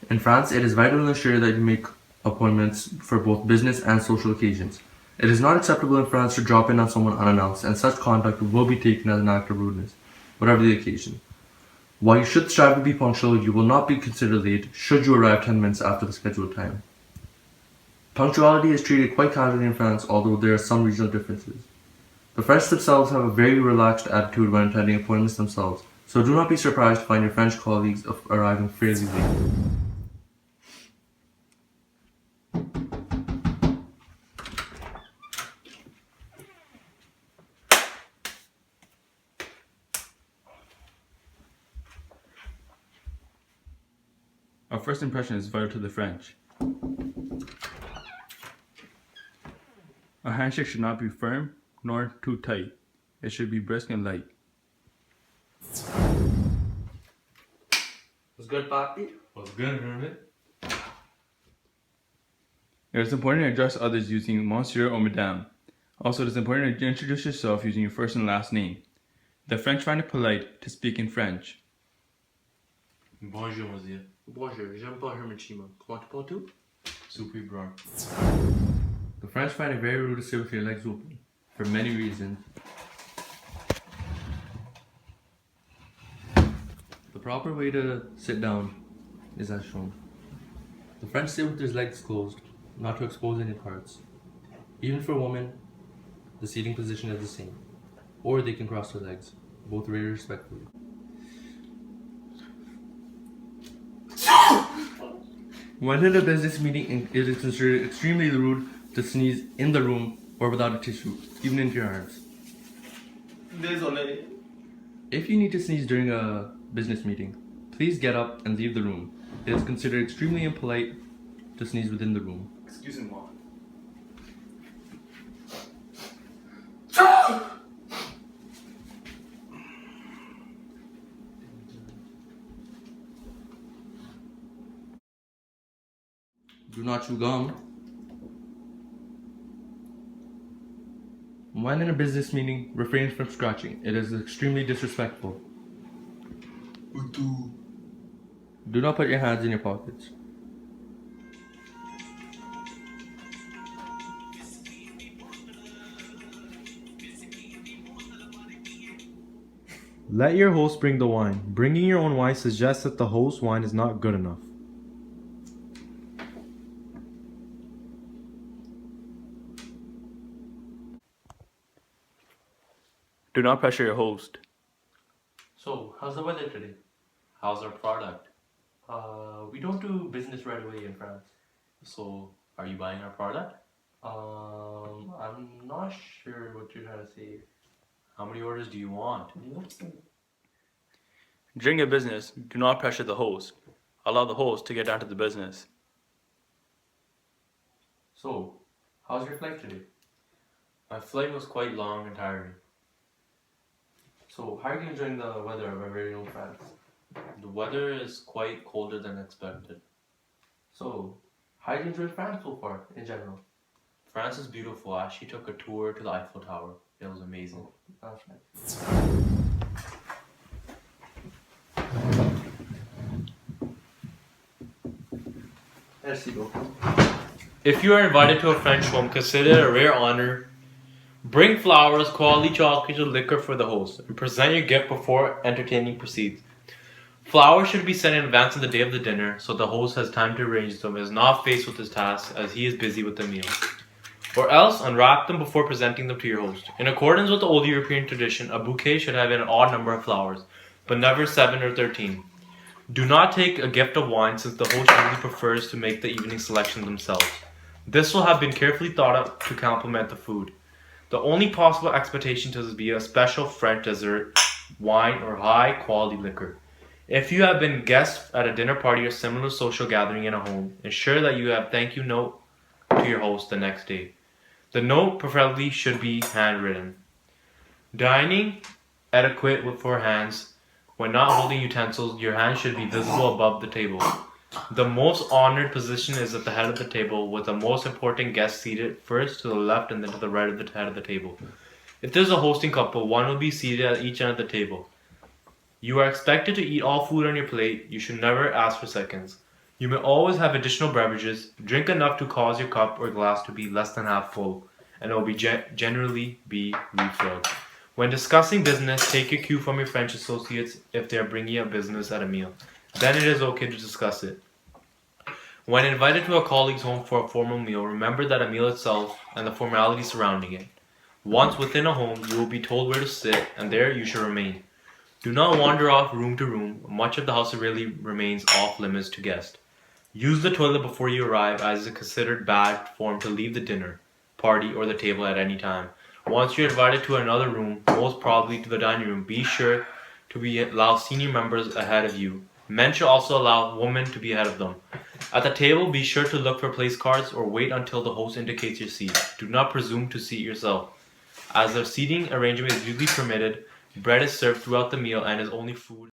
In France, it is vital to ensure that you make appointments for both business and social occasions. It is not acceptable in France to drop in on someone unannounced, and such conduct will be taken as an act of rudeness, whatever the occasion. While you should strive to be punctual, you will not be considered late should you arrive 10 minutes after the scheduled time. Punctuality is treated quite casually in France, although there are some regional differences. The French themselves have a very relaxed attitude when attending appointments themselves, so do not be surprised to find your French colleagues arriving fairly late. Our first impression is vital to the French. A handshake should not be firm nor too tight. It should be brisk and light. Was good, Papi? Was good, Hermit? It is important to address others using Monsieur or Madame. Also, it is important to introduce yourself using your first and last name. The French find it polite to speak in French. Bonjour, monsieur. Bonjour, je m'appelle Hermachima. Comment tu Super bro. The French find it very rude to sit with your legs open, for many reasons. The proper way to sit down is as shown. The French sit with their legs closed, not to expose any parts. Even for women, the seating position is the same. Or they can cross their legs, both very respectfully. When in a business meeting, it is considered extremely rude to sneeze in the room or without a tissue, even into your arms. Désolé. If you need to sneeze during a business meeting, please get up and leave the room. It is considered extremely impolite to sneeze within the room. Excusez-moi. Do not chew gum. When in a business meeting, refrain from scratching. It is extremely disrespectful. Do not put your hands in your pockets. Let your host bring the wine. Bringing your own wine suggests that the host's wine is not good enough. Do not pressure your host. So, how's the weather today? How's our product? We don't do business right away in France. So, are you buying our product? I'm not sure what you're trying to say. How many orders do you want? During your business, do not pressure the host. Allow the host to get down to the business. So, how's your flight today? My flight was quite long and tiring. So, how are you enjoying the weather of our very own France? The weather is quite colder than expected. So, how did you enjoy France so far, in general? France is beautiful. I actually took a tour to the Eiffel Tower. It was amazing. That's nice. Merci beaucoup. If you are invited to a French home, consider it a rare honor. Bring flowers, quality chocolates, or liquor for the host, and present your gift before entertaining proceeds. Flowers should be sent in advance of the day of the dinner, so the host has time to arrange them and is not faced with his task as he is busy with the meal. Or else, unwrap them before presenting them to your host. In accordance with the old European tradition, a bouquet should have an odd number of flowers, but never 7 or 13. Do not take a gift of wine since the host usually prefers to make the evening selection themselves. This will have been carefully thought up to complement the food. The only possible expectation to this be a special French dessert, wine, or high quality liquor. If you have been guests at a dinner party or similar social gathering in a home, ensure that you have thank you note to your host the next day. The note preferably should be handwritten. Dining etiquette for hands. When not holding utensils, your hands should be visible above the table. The most honored position is at the head of the table, with the most important guest seated first to the left and then to the right of the head of the table. If there's a hosting couple, one will be seated at each end of the table. You are expected to eat all food on your plate. You should never ask for seconds. You may always have additional beverages. Drink enough to cause your cup or glass to be less than half full, and it will be generally be refilled. When discussing business, take your cue from your French associates if they are bringing up business at a meal. Then it is okay to discuss it. When invited to a colleague's home for a formal meal, remember that a meal itself and the formalities surrounding it. Once within a home, you will be told where to sit, and there you should remain. Do not wander off room to room. Much of the house really remains off limits to guests. Use the toilet before you arrive, as it is considered bad form to leave the dinner, party, or the table at any time. Once you're invited to another room, most probably to the dining room, be sure to allow senior members ahead of you. Men should also allow women to be ahead of them. At the table, be sure to look for place cards or wait until the host indicates your seat. Do not presume to seat yourself. As the seating arrangement is usually permitted, bread is served throughout the meal and is only food